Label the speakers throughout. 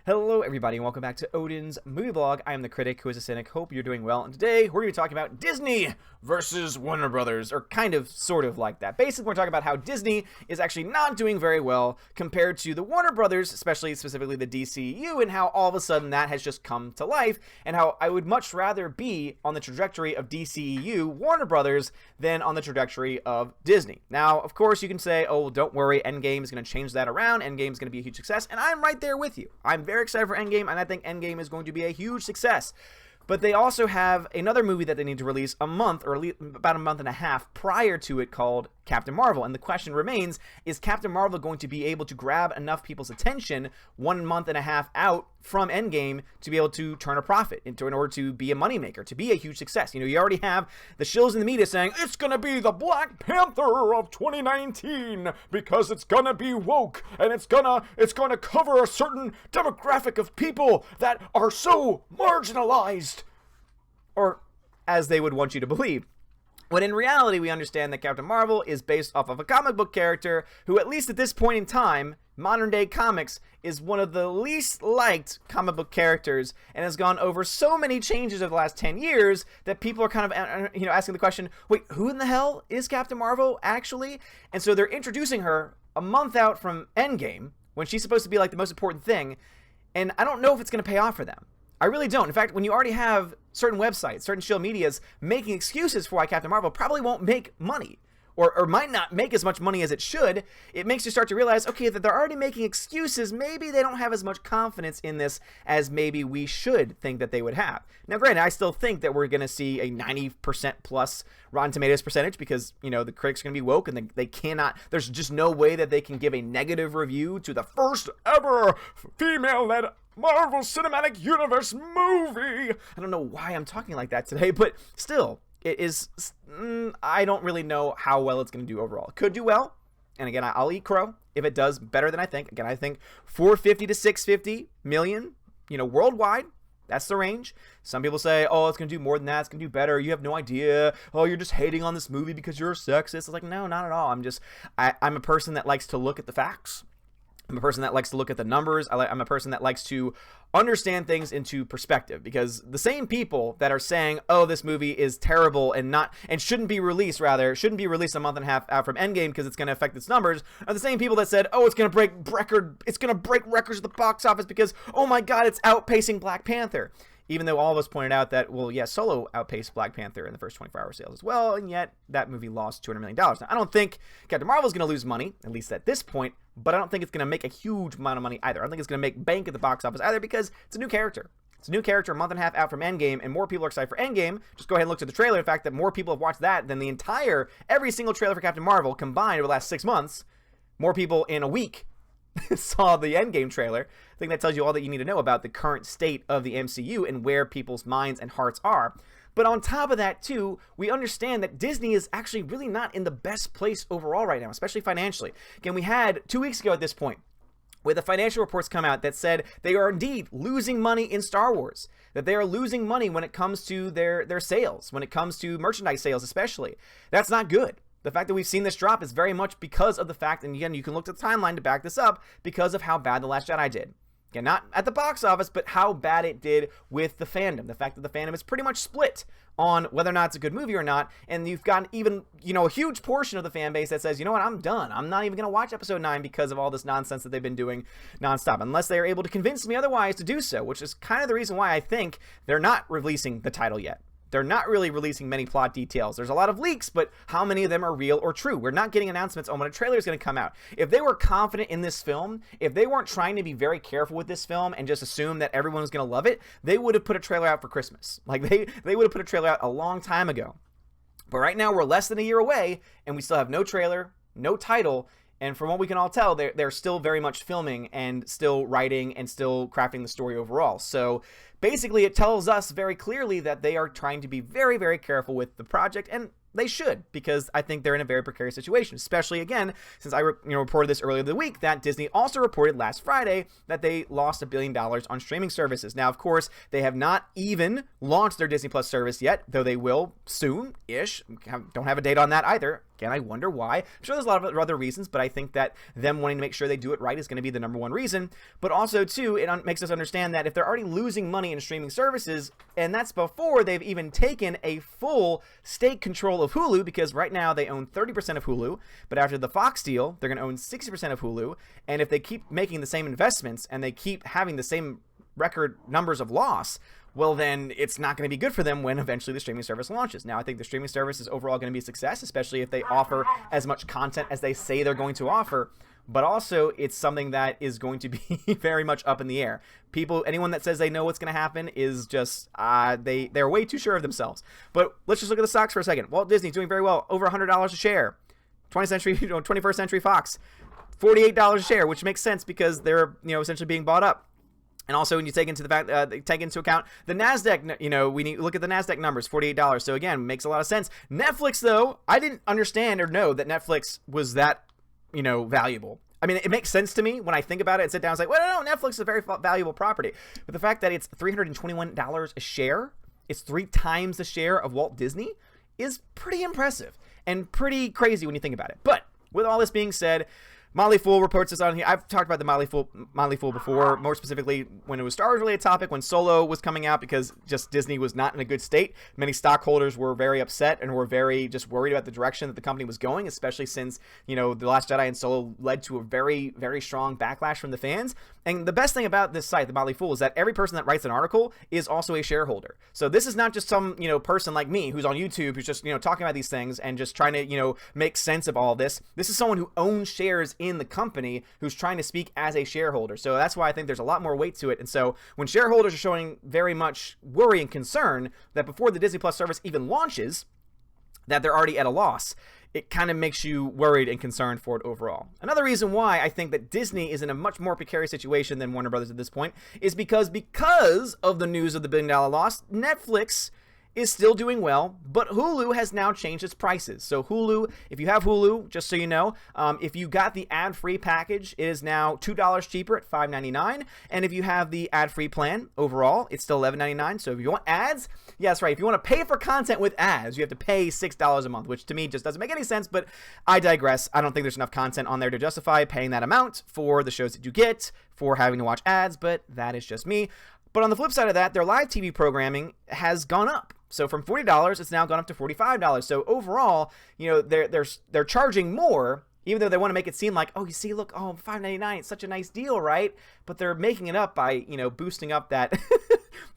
Speaker 1: Hello everybody and welcome back to Odin's Movie Blog. I am the critic who is a cynic. Hope you're doing well. And today we're going to be talking about Disney versus Warner Brothers, or kind of, sort of like that. Basically, we're talking about how Disney is actually not doing very well compared to the Warner Brothers, specifically the DCEU, and how all of a sudden that has just come to life, and how I would much rather be on the trajectory of DCEU, Warner Brothers, than on the trajectory of Disney. Now, of course, you can say, oh, well, don't worry, Endgame is going to change that around. Endgame is going to be a huge success, and I'm right there with you. I'm very excited for Endgame, and I think Endgame is going to be a huge success. But they also have another movie that they need to release a month, or about a month and a half prior to it, called Captain Marvel. And the question remains, is Captain Marvel going to be able to grab enough people's attention 1 month and a half out from Endgame to be able to turn a profit, in order to be a moneymaker, to be a huge success? You know, you already have the shills in the media saying, it's going to be the Black Panther of 2019 because it's going to be woke and it's going to cover a certain demographic of people that are so marginalized. Or as they would want you to believe. When in reality, we understand that Captain Marvel is based off of a comic book character who, at least at this point in time, modern day comics, is one of the least liked comic book characters and has gone over so many changes over the last 10 years that people are kind of, asking the question, wait, who in the hell is Captain Marvel actually? And so they're introducing her a month out from Endgame when she's supposed to be like the most important thing. And I don't know if it's going to pay off for them. I really don't. In fact, when you already have certain websites, certain shill medias making excuses for why Captain Marvel probably won't make money, or might not make as much money as it should, it makes you start to realize, okay, that they're already making excuses. Maybe they don't have as much confidence in this as maybe we should think that they would have. Now, granted, I still think that we're going to see a 90% plus Rotten Tomatoes percentage because, the critics are going to be woke and they cannot, there's just no way that they can give a negative review to the first ever female-led Marvel Cinematic Universe movie. I don't know why I'm talking like that today, but still, it is, I don't really know how well it's going to do overall. It could do well, and again, I'll eat crow if it does better than I think. Again, I think 450 to 650 million, worldwide. That's the range. Some people say, oh, it's going to do more than that. It's going to do better. You have no idea. Oh, you're just hating on this movie because you're a sexist. It's like, no, not at all. I'm a person that likes to look at the facts. I'm a person that likes to look at the numbers. I'm a person that likes to understand things into perspective, because the same people that are saying, oh, this movie is terrible and shouldn't be released a month and a half out from Endgame because it's going to affect its numbers, are the same people that said, oh, it's going to break records at the box office because, oh my God, it's outpacing Black Panther. Even though all of us pointed out that, well, yeah, Solo outpaced Black Panther in the first 24-hour sales as well, and yet that movie lost $200 million. Now, I don't think Captain Marvel is going to lose money, at least at this point, but I don't think it's going to make a huge amount of money either. I don't think it's going to make bank at the box office either, because it's a new character. It's a new character a month and a half out from Endgame, and more people are excited for Endgame. Just go ahead and look at the trailer. In fact, that more people have watched that than every single trailer for Captain Marvel combined over the last 6 months. More people in a week saw the Endgame trailer. I think that tells you all that you need to know about the current state of the MCU and where people's minds and hearts are. But on top of that, too, we understand that Disney is actually really not in the best place overall right now, especially financially. Again, we had 2 weeks ago at this point, where the financial reports come out that said they are indeed losing money in Star Wars, that they are losing money when it comes to their sales, when it comes to merchandise sales especially. That's not good. The fact that we've seen this drop is very much because of the fact, and again, you can look at the timeline to back this up, because of how bad The Last Jedi did. Again, not at the box office, but how bad it did with the fandom. The fact that the fandom is pretty much split on whether or not it's a good movie or not, and you've got even, a huge portion of the fan base that says, you know what, I'm done. I'm not even going to watch Episode 9 because of all this nonsense that they've been doing nonstop, unless they are able to convince me otherwise to do so, which is kind of the reason why I think they're not releasing the title yet. They're not really releasing many plot details. There's a lot of leaks, but how many of them are real or true? We're not getting announcements on when a trailer is going to come out. If they were confident in this film, if they weren't trying to be very careful with this film and just assume that everyone was going to love it, they would have put a trailer out for Christmas. Like they would have put a trailer out a long time ago. But right now we're less than a year away and we still have no trailer, no title. And from what we can all tell, they're still very much filming and still writing and still crafting the story overall. So basically, it tells us very clearly that they are trying to be very, very careful with the project, and they should, because I think they're in a very precarious situation, especially, again, since I reported this earlier in the week, that Disney also reported last Friday that they lost $1 billion on streaming services. Now, of course, they have not even launched their Disney Plus service yet, though they will soon-ish. Don't have a date on that either. Again, I wonder why. I'm sure there's a lot of other reasons, but I think that them wanting to make sure they do it right is going to be the number one reason. But also, too, it makes us understand that if they're already losing money in streaming services, and that's before they've even taken a full stake control of Hulu, because right now they own 30% of Hulu, but after the Fox deal, they're going to own 60% of Hulu, and if they keep making the same investments and they keep having the same record numbers of loss, well, then it's not going to be good for them when eventually the streaming service launches. Now, I think the streaming service is overall going to be a success, especially if they offer as much content as they say they're going to offer. But also, it's something that is going to be very much up in the air. Anyone that says they know what's going to happen is just, they're way too sure of themselves. But let's just look at the stocks for a second. Walt Disney's doing very well, over $100 a share. 21st Century Fox, $48 a share, which makes sense because they're, essentially being bought up. And also, when you take into account the NASDAQ, we need to look at the NASDAQ numbers, $48. So again, makes a lot of sense. Netflix, though, I didn't understand or know that Netflix was that, valuable. I mean, it makes sense to me when I think about it and sit down. It's like, well, no, Netflix is a very valuable property. But the fact that it's $321 a share, it's 3 times the share of Walt Disney, is pretty impressive and pretty crazy when you think about it. But with all this being said, Motley Fool reports this on here. I've talked about the Motley Fool before, more specifically when it was Star Wars-related topic, when Solo was coming out, because just Disney was not in a good state. Many stockholders were very upset and were very just worried about the direction that the company was going, especially since, The Last Jedi and Solo led to a very, very strong backlash from the fans. And the best thing about this site, the Motley Fool, is that every person that writes an article is also a shareholder. So this is not just some, person like me who's on YouTube who's just, talking about these things and just trying to, make sense of all this. This is someone who owns shares in the company who's trying to speak as a shareholder. So that's why I think there's a lot more weight to it. And so when shareholders are showing very much worry and concern that before the Disney Plus service even launches, that they're already at a loss, it kind of makes you worried and concerned for it overall. Another reason why I think that Disney is in a much more precarious situation than Warner Brothers at this point is because of the news of the $1 billion loss, Netflix is still doing well, but Hulu has now changed its prices. So Hulu, if you have Hulu, just so you know, if you got the ad-free package, it is now $2 cheaper at $5.99. And if you have the ad-free plan overall, it's still $11.99. So if you want ads, yeah, that's right. If you want to pay for content with ads, you have to pay $6 a month, which to me just doesn't make any sense, but I digress. I don't think there's enough content on there to justify paying that amount for the shows that you get, for having to watch ads, but that is just me. But on the flip side of that, their live TV programming has gone up. So from $40, it's now gone up to $45. So overall, they're charging more, even though they want to make it seem like, oh, you see, look, oh, $5.99, it's such a nice deal, right? But they're making it up by, boosting up that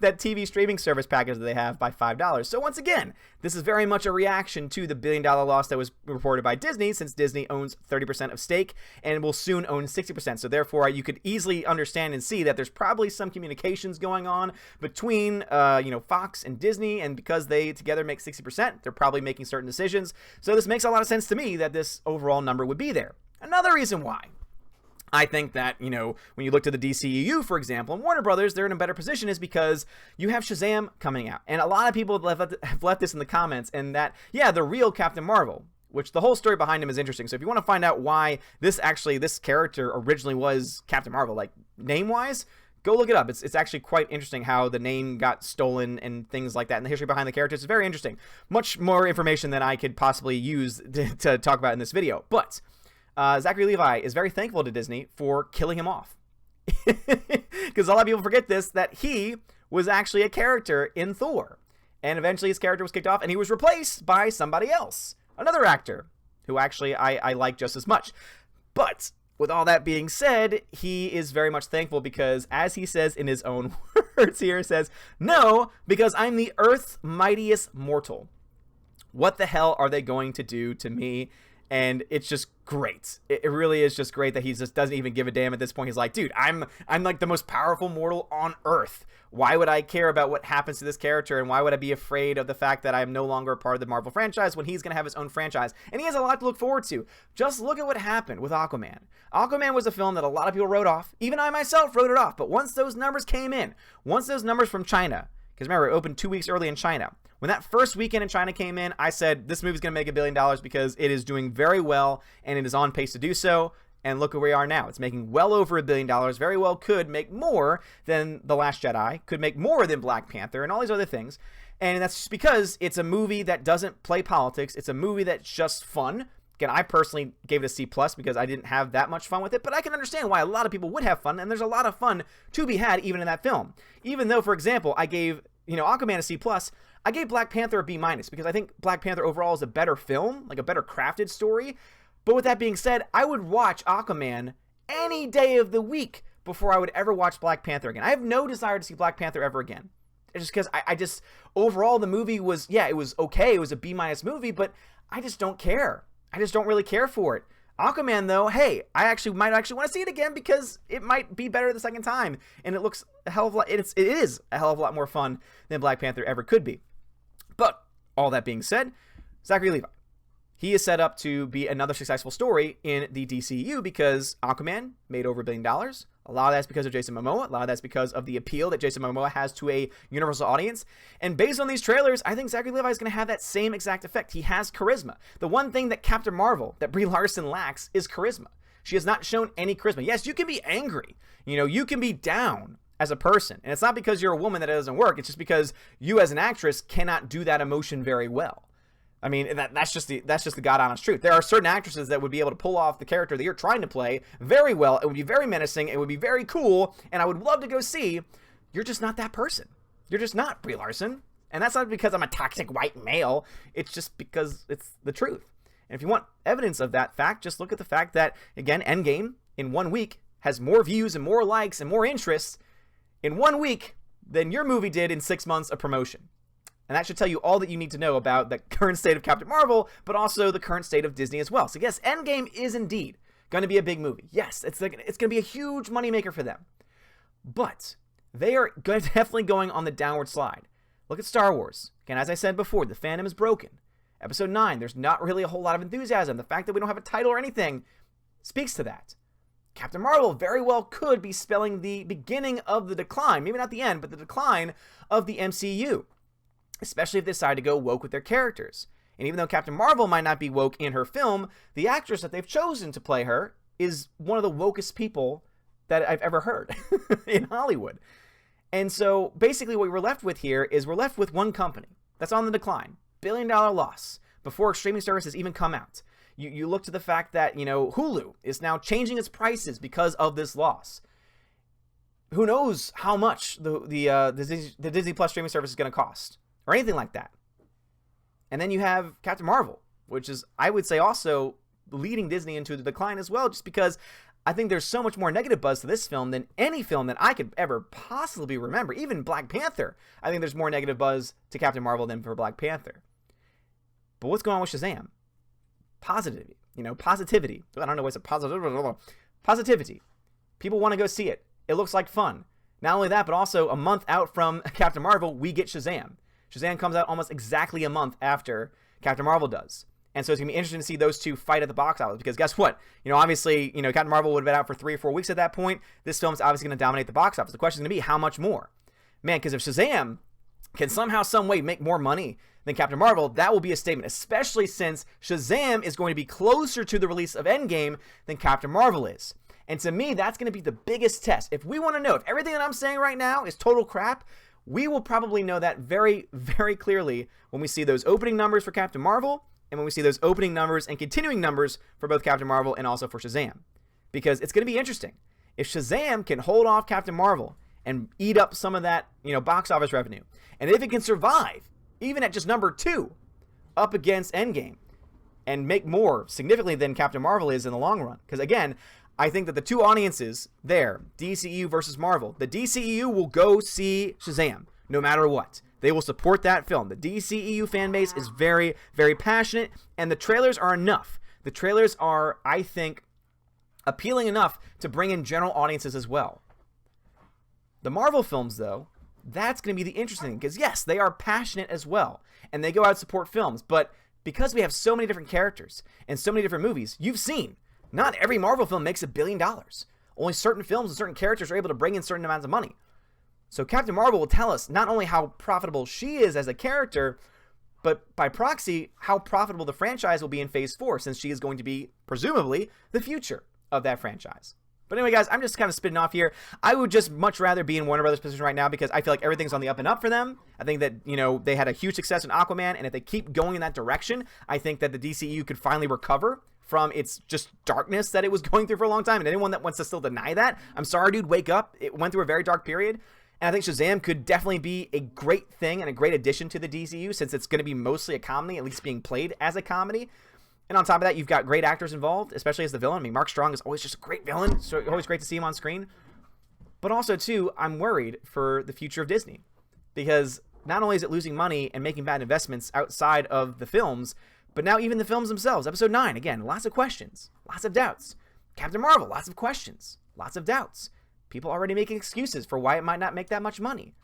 Speaker 1: that TV streaming service package that they have by $5. So once again, this is very much a reaction to the $1 billion loss that was reported by Disney, since Disney owns 30% of stake and will soon own 60%. So therefore, you could easily understand and see that there's probably some communications going on between, Fox and Disney, and because they together make 60%, they're probably making certain decisions. So this makes a lot of sense to me that this overall number would be there. Another reason why I think that, when you look to the DCEU, for example, and Warner Brothers, they're in a better position is because you have Shazam coming out. And a lot of people have left this in the comments, and that, yeah, the real Captain Marvel, which the whole story behind him is interesting. So if you want to find out why this character originally was Captain Marvel, like name-wise, go look it up. It's actually quite interesting how the name got stolen and things like that, and the history behind the characters is very interesting. Much more information than I could possibly use to talk about in this video. But Zachary Levi is very thankful to Disney for killing him off. Because a lot of people forget this, that he was actually a character in Thor. And eventually his character was kicked off and he was replaced by somebody else. Another actor who actually I like just as much. But with all that being said, he is very much thankful because, as he says in his own words here, says, "No, because I'm the Earth's mightiest mortal. What the hell are they going to do to me?" And it's just great. It really is just great that he just doesn't even give a damn at this point. He's like, dude, I'm like the most powerful mortal on Earth. Why would I care about what happens to this character? And why would I be afraid of the fact that I'm no longer a part of the Marvel franchise when he's going to have his own franchise? And he has a lot to look forward to. Just look at what happened with Aquaman. Aquaman was a film that a lot of people wrote off. Even I myself wrote it off. But once those numbers came in, once those numbers from China, because remember, it opened 2 weeks early in China. When that first weekend in China came in, I said, this movie's going to make $1 billion because it is doing very well and it is on pace to do so. And look where we are now. It's making well over $1 billion. Very well could make more than The Last Jedi, could make more than Black Panther, and all these other things. And that's just because it's a movie that doesn't play politics. It's a movie that's just fun. Again, I personally gave it a C+ because I didn't have that much fun with it, but I can understand why a lot of people would have fun, and there's a lot of fun to be had even in that film. Even though, for example, I gave, Aquaman a C+, I gave Black Panther a B- because I think Black Panther overall is a better film, like a better crafted story. But with that being said, I would watch Aquaman any day of the week before I would ever watch Black Panther again. I have no desire to see Black Panther ever again. It's just because I just, overall, the movie was, it was okay. It was a B- movie, but I just don't care. I just don't really care for it. Aquaman, though, hey, I might want to see it again because it might be better the second time. And it looks a hell of a lot, it is a hell of a lot more fun than Black Panther ever could be. But all that being said, Zachary Levi, he is set up to be another successful story in the DCEU because Aquaman made over $1 billion. A lot of that's because of Jason Momoa. A lot of that's because of the appeal that Jason Momoa has to a universal audience. And based on these trailers, I think Zachary Levi is going to have that same exact effect. He has charisma. The one thing that Captain Marvel, that Brie Larson lacks, is charisma. She has not shown any charisma. Yes, you can be angry. You can be down as a person. And it's not because you're a woman that it doesn't work. It's just because you as an actress cannot do that emotion very well. I mean, that's just the God honest truth. There are certain actresses that would be able to pull off the character that you're trying to play very well. It would be very menacing. It would be very cool. And I would love to go see. You're just not that person. You're just not Brie Larson. And that's not because I'm a toxic white male. It's just because it's the truth. And if you want evidence of that fact, just look at the fact that, again, Endgame in 1 week has more views and more likes and more interests in 1 week than your movie did in 6 months of promotion. And that should tell you all that you need to know about the current state of Captain Marvel, but also the current state of Disney as well. So yes, Endgame is indeed going to be a big movie. Yes, it's going to be a huge moneymaker for them. But they are definitely going on the downward slide. Look at Star Wars. Again, as I said before, the fandom is broken. Episode 9, there's not really a whole lot of enthusiasm. The fact that we don't have a title or anything speaks to that. Captain Marvel very well could be spelling the beginning of the decline. Maybe not the end, but the decline of the MCU. Especially if they decide to go woke with their characters. And even though Captain Marvel might not be woke in her film, the actress that they've chosen to play her is one of the wokest people that I've ever heard in Hollywood. And so basically what we're left with here is we're left with one company that's on the decline. $1 billion loss before streaming services even come out. You look to the fact that, Hulu is now changing its prices because of this loss. Who knows how much the Disney Plus streaming service is going to cost? Or anything like that. And then you have Captain Marvel, which is, I would say, also leading Disney into the decline as well, just because I think there's so much more negative buzz to this film than any film that I could ever possibly remember. Even Black Panther, I think there's more negative buzz to Captain Marvel than for Black Panther. But what's going on with Shazam? Positivity. Positivity. I don't know what's a positive. Positivity. People want to go see it. It looks like fun. Not only that, but also a month out from Captain Marvel, we get Shazam. Shazam comes out almost exactly a month after Captain Marvel does. And so it's going to be interesting to see those two fight at the box office because guess what? Obviously, Captain Marvel would have been out for 3 or 4 weeks at that point. This film's obviously going to dominate the box office. The question is going to be how much more? Man, because if Shazam can somehow, some way make more money than Captain Marvel, that will be a statement, especially since Shazam is going to be closer to the release of Endgame than Captain Marvel is. And to me, that's going to be the biggest test. If we want to know if everything that I'm saying right now is total crap, we will probably know that very, very clearly when we see those opening numbers for Captain Marvel and when we see those opening numbers and continuing numbers for both Captain Marvel and also for Shazam. Because it's going to be interesting. If Shazam can hold off Captain Marvel and eat up some of that, box office revenue, and if it can survive, even at just number 2, up against Endgame, and make more significantly than Captain Marvel is in the long run. Because again, I think that the two audiences there, DCEU versus Marvel, the DCEU will go see Shazam no matter what. They will support that film. The DCEU fan base is very, very passionate, and the trailers are enough. The trailers are, I think, appealing enough to bring in general audiences as well. The Marvel films, though, that's going to be the interesting thing, because yes, they are passionate as well, and they go out and support films, but because we have so many different characters and so many different movies, you've seen, not every Marvel film makes $1 billion. Only certain films and certain characters are able to bring in certain amounts of money. So Captain Marvel will tell us not only how profitable she is as a character, but by proxy, how profitable the franchise will be in Phase 4, since she is going to be, presumably, the future of that franchise. But anyway, guys, I'm just kind of spitting off here. I would just much rather be in Warner Brothers' position right now because I feel like everything's on the up and up for them. I think that, you know, they had a huge success in Aquaman, and if they keep going in that direction, I think that the DCEU could finally recover from its just darkness that it was going through for a long time. And anyone that wants to still deny that, I'm sorry, dude, wake up. It went through a very dark period. And I think Shazam could definitely be a great thing and a great addition to the DCU since it's going to be mostly a comedy, at least being played as a comedy. And on top of that, you've got great actors involved, especially as the villain. I mean, Mark Strong is always just a great villain. So always great to see him on screen. But also, too, I'm worried for the future of Disney. Because not only is it losing money and making bad investments outside of the films, but now even the films themselves. Episode 9, again, lots of questions, lots of doubts. Captain Marvel, lots of questions, lots of doubts. People already making excuses for why it might not make that much money.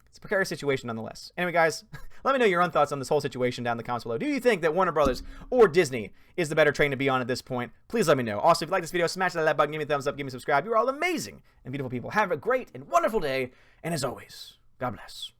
Speaker 1: It's a precarious situation nonetheless. Anyway, guys, let me know your own thoughts on this whole situation down in the comments below. Do you think that Warner Brothers or Disney is the better train to be on at this point? Please let me know. Also, if you like this video, smash that like button, give me a thumbs up, give me a subscribe. You are all amazing and beautiful people. Have a great and wonderful day. And as always, God bless.